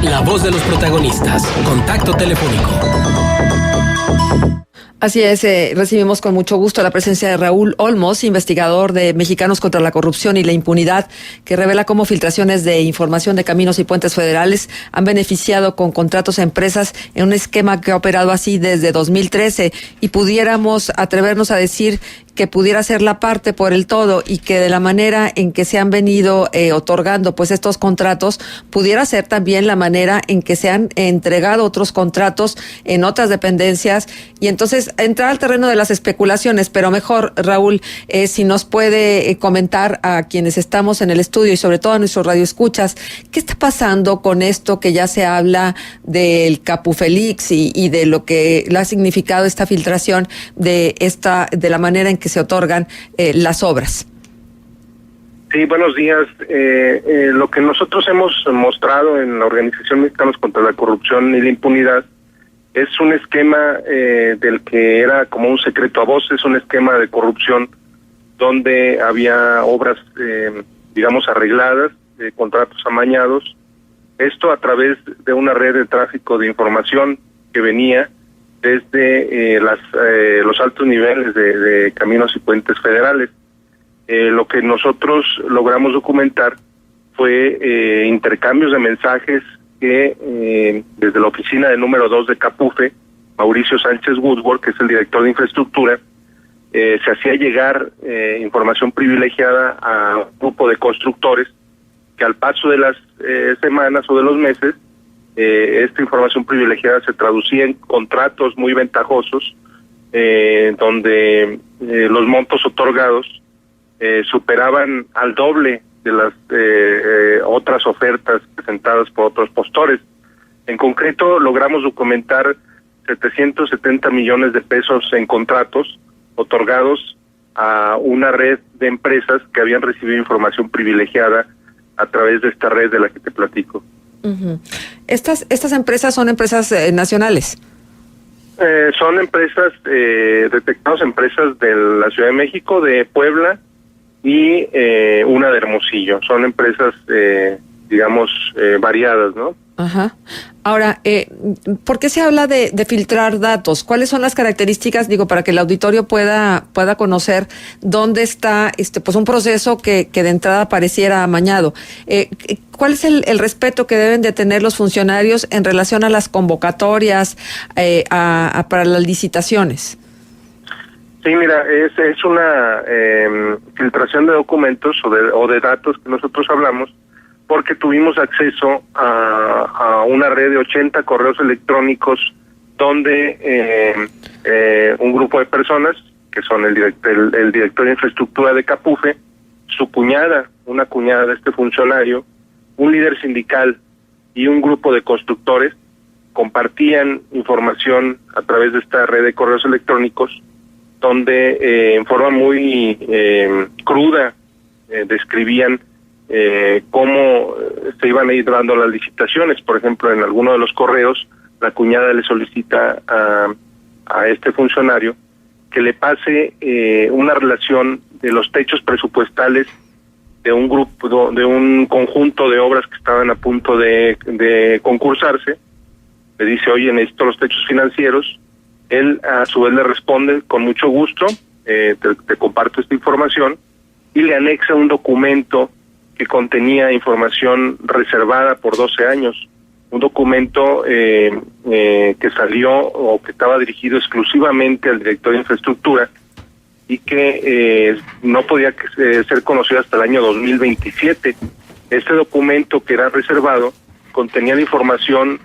La voz de los protagonistas. Contacto telefónico. Así es, recibimos con mucho gusto la presencia de Raúl Olmos, investigador de Mexicanos contra la Corrupción y la Impunidad, que revela cómo filtraciones de información de caminos y puentes federales han beneficiado con contratos a empresas en un esquema que ha operado así desde 2013, y pudiéramos atrevernos a decir que pudiera ser la parte por el todo, y que de la manera en que se han venido otorgando pues estos contratos, pudiera ser también la manera en que se han entregado otros contratos en otras dependencias, y entonces entrar al terreno de las especulaciones. Pero mejor, Raúl, si nos puede comentar a quienes estamos en el estudio y sobre todo a nuestros radioescuchas, ¿qué está pasando con esto que ya se habla del Capufelix y de lo que le ha significado esta filtración de la manera en que se otorgan las obras? Sí, buenos días. Lo que nosotros hemos mostrado en la Organización Mexicanos contra la Corrupción y la Impunidad es un esquema del que era como un secreto a voces, un esquema de corrupción donde había obras, digamos, arregladas, contratos amañados, esto a través de una red de tráfico de información que venía desde los altos niveles de caminos y puentes federales. Lo que nosotros logramos documentar fue intercambios de mensajes que desde la oficina del número 2 de Capufe, Mauricio Sánchez Woodward, que es el director de infraestructura, se hacía llegar información privilegiada a un grupo de constructores que al paso de las semanas o de los meses, esta información privilegiada se traducía en contratos muy ventajosos, donde los montos otorgados superaban al doble de las otras ofertas presentadas por otros postores. En concreto, logramos documentar 770 millones de pesos en contratos otorgados a una red de empresas que habían recibido información privilegiada a través de esta red de la que te platico. Uh-huh. ¿Estas empresas son empresas nacionales? Son empresas, detectados empresas de la Ciudad de México, de Puebla y una de Hermosillo. Son empresas, digamos, variadas, ¿no? Ajá. Ahora, ¿por qué se habla de filtrar datos? ¿Cuáles son las características, para que el auditorio pueda conocer dónde está pues un proceso que de entrada pareciera amañado? ¿Cuál es el respeto que deben de tener los funcionarios en relación a las convocatorias para las licitaciones? Sí, mira, es una filtración de documentos o de datos que nosotros hablamos, porque tuvimos acceso a una red de 80 correos electrónicos donde un grupo de personas, que son el director de infraestructura de Capufe, su cuñada, una cuñada de este funcionario, un líder sindical y un grupo de constructores, compartían información a través de esta red de correos electrónicos, donde en forma muy cruda describían cómo se iban a ir dando las licitaciones. Por ejemplo, en alguno de los correos, la cuñada le solicita a este funcionario que le pase una relación de los techos presupuestales de un grupo, de un conjunto de obras que estaban a punto de concursarse. Le dice, oye, necesito los techos financieros. Él a su vez le responde, con mucho gusto, te comparto esta información, y le anexa un documento que contenía información reservada por 12 años, un documento que salió o que estaba dirigido exclusivamente al director de infraestructura y que no podía ser conocido hasta el año 2027. Este documento, que era reservado, contenía la información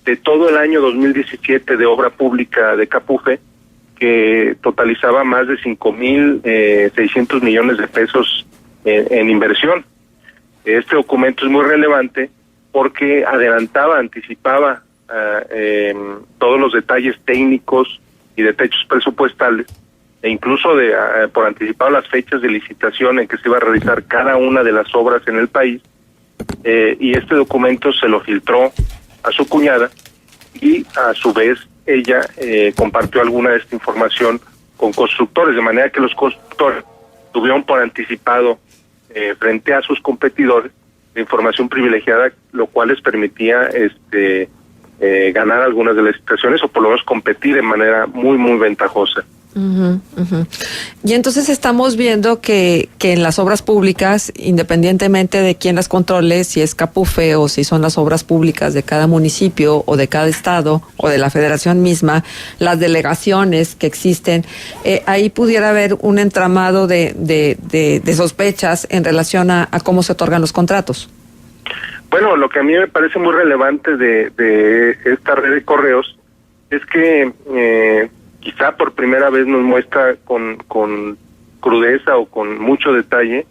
de todo el año 2017 de obra pública de Capufe, que totalizaba más de 5,600 millones de pesos en inversión. Este documento es muy relevante porque anticipaba todos los detalles técnicos y de techos presupuestales, e incluso por anticipado las fechas de licitación en que se iba a realizar cada una de las obras en el país, y este documento se lo filtró a su cuñada, y a su vez ella compartió alguna de esta información con constructores, de manera que los constructores tuvieron por anticipado frente a sus competidores de información privilegiada, lo cual les permitía ganar algunas de las licitaciones o por lo menos competir de manera muy, muy ventajosa. Uh-huh, uh-huh. Y entonces estamos viendo que en las obras públicas, independientemente de quién las controle, si es Capufe o si son las obras públicas de cada municipio o de cada estado o de la federación misma, las delegaciones que existen, ahí pudiera haber un entramado de sospechas en relación a cómo se otorgan los contratos. Bueno, lo que a mí me parece muy relevante de esta red de correos es que quizá por primera vez nos muestra con crudeza o con mucho detalle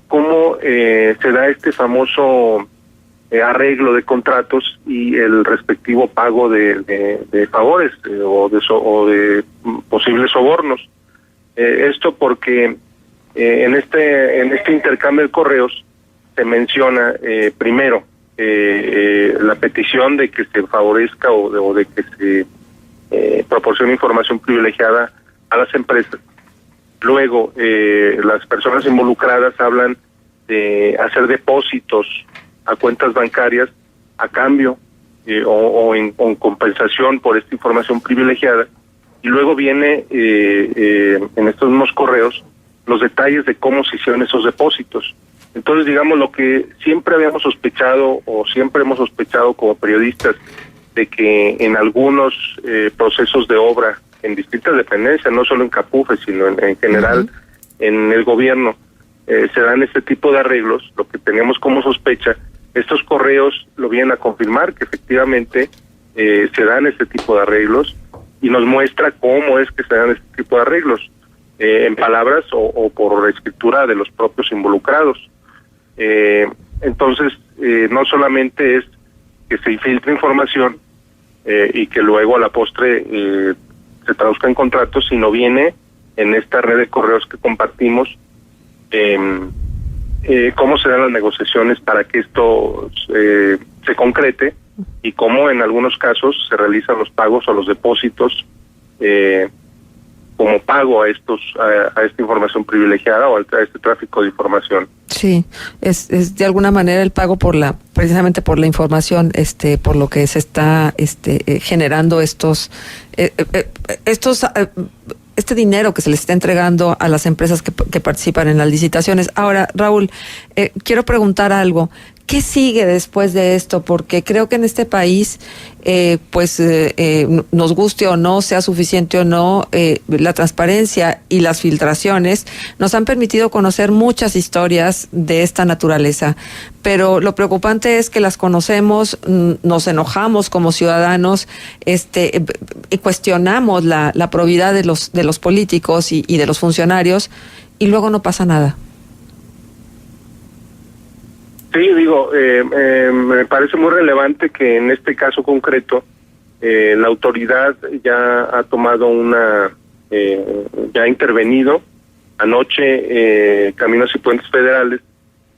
cómo se da este famoso arreglo de contratos y el respectivo pago de favores o de posibles sobornos. Esto porque en este intercambio de correos se menciona primero la petición de que se favorezca o de que se proporciona información privilegiada a las empresas. Luego, las personas involucradas hablan de hacer depósitos a cuentas bancarias a cambio o en compensación por esta información privilegiada. Y luego viene en estos mismos correos los detalles de cómo se hicieron esos depósitos. Entonces, digamos, lo que siempre habíamos sospechado o siempre hemos sospechado como periodistas, de que en algunos procesos de obra en distintas dependencias, no solo en Capufe, sino en general en el gobierno, se dan este tipo de arreglos. Lo que tenemos como sospecha, estos correos lo vienen a confirmar que efectivamente se dan este tipo de arreglos y nos muestra cómo es que se dan este tipo de arreglos, en palabras o por escritura de los propios involucrados. Entonces, no solamente es que se infiltre información y que luego a la postre se traduzca en contratos, sino viene en esta red de correos que compartimos cómo se dan las negociaciones para que esto se concrete y cómo en algunos casos se realizan los pagos o los depósitos como pago a esta información privilegiada o a este tráfico de información. Sí, es de alguna manera el pago precisamente por la información, por lo que se está generando este dinero que se les está entregando a las empresas que participan en las licitaciones. Ahora, Raúl, quiero preguntar algo. ¿Qué sigue después de esto? Porque creo que en este país, nos guste o no, sea suficiente o no, la transparencia y las filtraciones nos han permitido conocer muchas historias de esta naturaleza. Pero lo preocupante es que las conocemos, nos enojamos como ciudadanos, y cuestionamos la probidad de los políticos y de los funcionarios, y luego no pasa nada. Sí, digo, me parece muy relevante que en este caso concreto la autoridad ya ha tomado ya ha intervenido. Anoche Caminos y Puentes Federales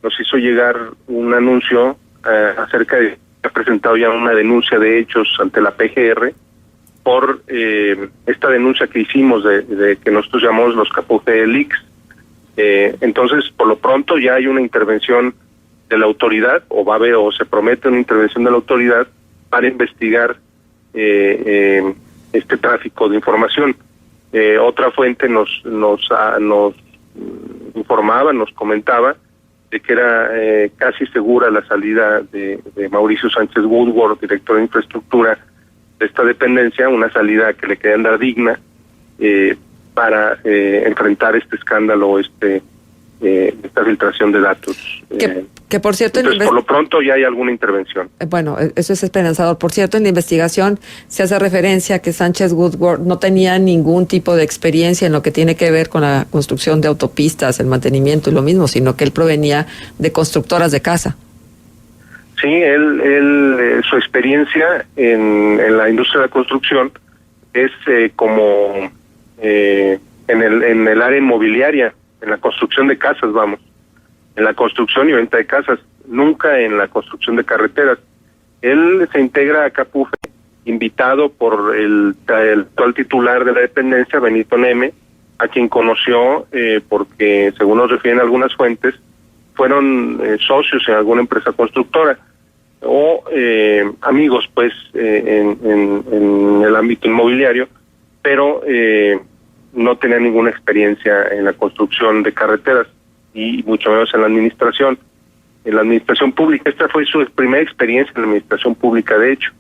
nos hizo llegar un anuncio acerca de que ha presentado ya una denuncia de hechos ante la PGR por esta denuncia que hicimos de que nosotros llamamos los Capufe Leaks. Entonces, por lo pronto ya hay una intervención de la autoridad, o va a haber, o se promete una intervención de la autoridad para investigar este tráfico de información. Otra fuente nos informaba, nos comentaba de que era casi segura la salida de Mauricio Sánchez Woodward, director de infraestructura de esta dependencia, una salida que le quería andar digna para enfrentar este escándalo, esta filtración de datos. Que por cierto, entonces, por lo pronto ya hay alguna intervención. Bueno, eso es esperanzador. Por cierto, en la investigación se hace referencia a que Sánchez Woodward no tenía ningún tipo de experiencia en lo que tiene que ver con la construcción de autopistas, el mantenimiento y lo mismo, sino que él provenía de constructoras de casa. Sí, él su experiencia en la industria de la construcción es como en el área inmobiliaria, en la construcción de casas, en la construcción y venta de casas, nunca en la construcción de carreteras. Él se integra a Capufe, invitado por el actual titular de la dependencia, Benito Neme, a quien conoció porque, según nos refieren algunas fuentes, fueron socios en alguna empresa constructora o amigos pues en el ámbito inmobiliario, pero no tenían ninguna experiencia en la construcción de carreteras y mucho menos en la administración pública. Esta fue su primera experiencia en la administración pública, de hecho.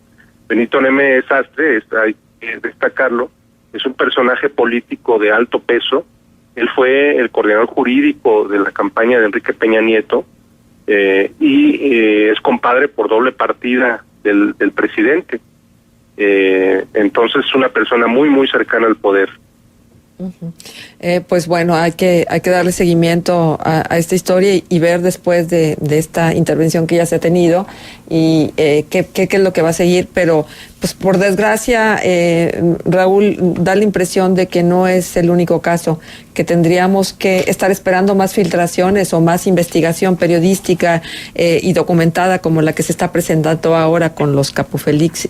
Benito Neme Sastre, hay que destacarlo, es un personaje político de alto peso. Él fue el coordinador jurídico de la campaña de Enrique Peña Nieto y es compadre por doble partida del presidente. Entonces es una persona muy, muy cercana al poder. Uh-huh. Pues bueno, hay que darle seguimiento a esta historia y ver después de esta intervención que ya se ha tenido y qué es lo que va a seguir, pero pues por desgracia, Raúl, da la impresión de que no es el único caso, que tendríamos que estar esperando más filtraciones o más investigación periodística y documentada como la que se está presentando ahora con los Capo Félix,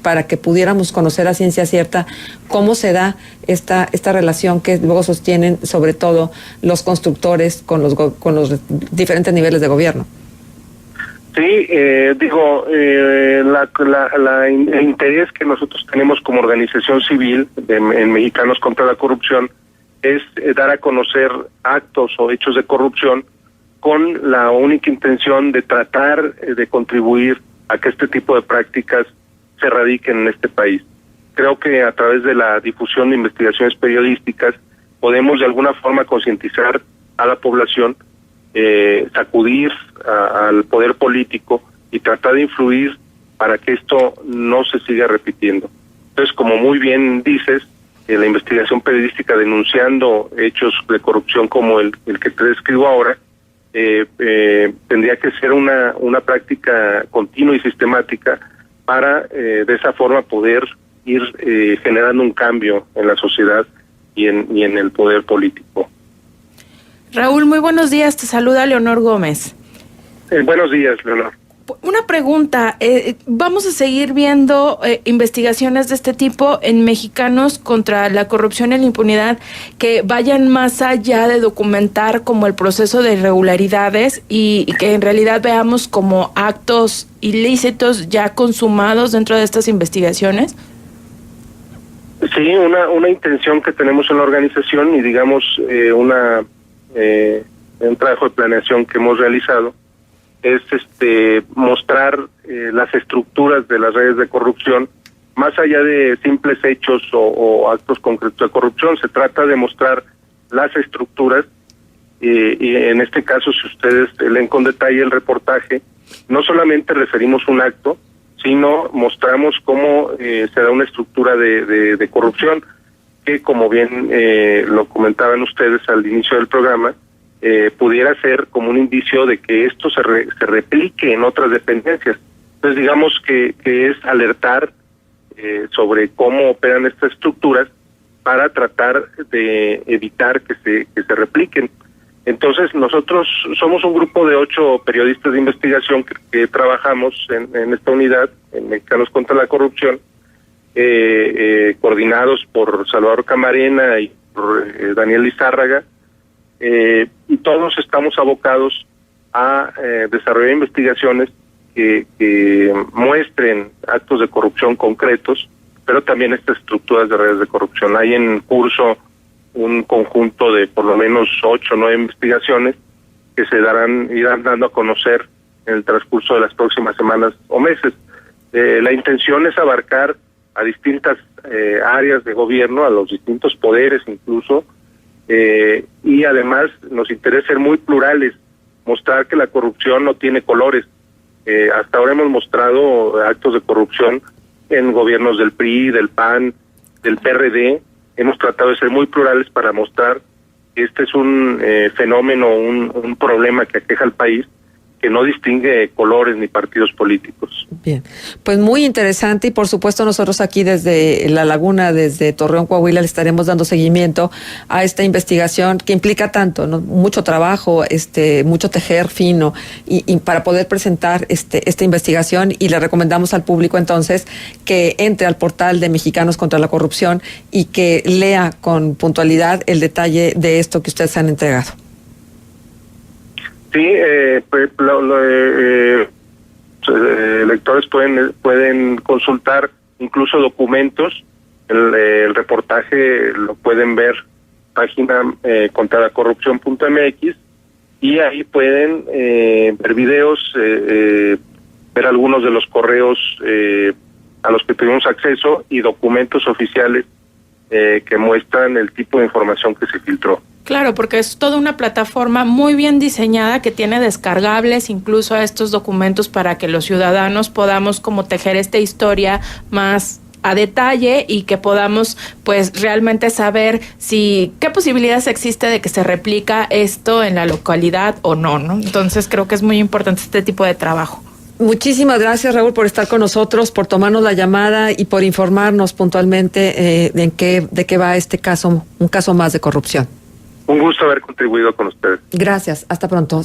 para que pudiéramos conocer a ciencia cierta cómo se da esta relación que luego sostienen sobre todo los constructores con los diferentes niveles de gobierno. Sí, el interés que nosotros tenemos como organización civil en Mexicanos contra la Corrupción es dar a conocer actos o hechos de corrupción con la única intención de tratar de contribuir a que este tipo de prácticas se erradiquen en este país. Creo que a través de la difusión de investigaciones periodísticas podemos de alguna forma concientizar a la población, sacudir al poder político y tratar de influir para que esto no se siga repitiendo. Entonces, como muy bien dices, la investigación periodística denunciando hechos de corrupción como el que te describo ahora, tendría que ser una práctica continua y sistemática para de esa forma poder ir generando un cambio en la sociedad y en el poder político. Raúl, muy buenos días, te saluda Leonor Gómez. Buenos días, Leonor. Una pregunta, ¿vamos a seguir viendo investigaciones de este tipo en Mexicanos contra la corrupción y la impunidad que vayan más allá de documentar como el proceso de irregularidades y que en realidad veamos como actos ilícitos ya consumados dentro de estas investigaciones? Sí, una intención que tenemos en la organización y digamos un trabajo de planeación que hemos realizado es mostrar las estructuras de las redes de corrupción más allá de simples hechos o actos concretos de corrupción. Se trata de mostrar las estructuras y en este caso, si ustedes leen con detalle el reportaje, no solamente referimos un acto, sino mostramos cómo se da una estructura de corrupción que, como bien lo comentaban ustedes al inicio del programa, pudiera ser como un indicio de que esto se replique en otras dependencias. Entonces, digamos que es alertar sobre cómo operan estas estructuras para tratar de evitar que se repliquen. Entonces, nosotros somos un grupo de 8 periodistas de investigación que trabajamos en esta unidad, en Mexicanos contra la Corrupción, coordinados por Salvador Camarena y por Daniel Lizárraga, y todos estamos abocados a desarrollar investigaciones que muestren actos de corrupción concretos, pero también estas estructuras de redes de corrupción. Hay en curso un conjunto de por lo menos 8 o 9 investigaciones que se irán dando a conocer en el transcurso de las próximas semanas o meses. La intención es abarcar a distintas áreas de gobierno, a los distintos poderes incluso, y además nos interesa ser muy plurales, mostrar que la corrupción no tiene colores. Hasta ahora hemos mostrado actos de corrupción en gobiernos del PRI, del PAN, del PRD. Hemos tratado de ser muy plurales para mostrar que este es un fenómeno, un problema que aqueja al país, que no distingue colores ni partidos políticos. Bien, pues muy interesante y por supuesto nosotros aquí desde La Laguna, desde Torreón, Coahuila, le estaremos dando seguimiento a esta investigación que implica tanto, ¿no? Mucho trabajo, mucho tejer fino y para poder presentar esta investigación, y le recomendamos al público entonces que entre al portal de Mexicanos contra la Corrupción y que lea con puntualidad el detalle de esto que ustedes han entregado. Sí, lectores pueden consultar incluso documentos. El reportaje lo pueden ver página contralacorrupción.mx, y ahí pueden ver videos, ver algunos de los correos a los que tuvimos acceso y documentos oficiales que muestran el tipo de información que se filtró. Claro, porque es toda una plataforma muy bien diseñada que tiene descargables incluso a estos documentos para que los ciudadanos podamos como tejer esta historia más a detalle y que podamos pues realmente saber qué posibilidades existe de que se replica esto en la localidad o no, ¿no? Entonces creo que es muy importante este tipo de trabajo. Muchísimas gracias, Raúl, por estar con nosotros, por tomarnos la llamada y por informarnos puntualmente de qué va este caso, un caso más de corrupción. Un gusto haber contribuido con ustedes. Gracias, hasta pronto.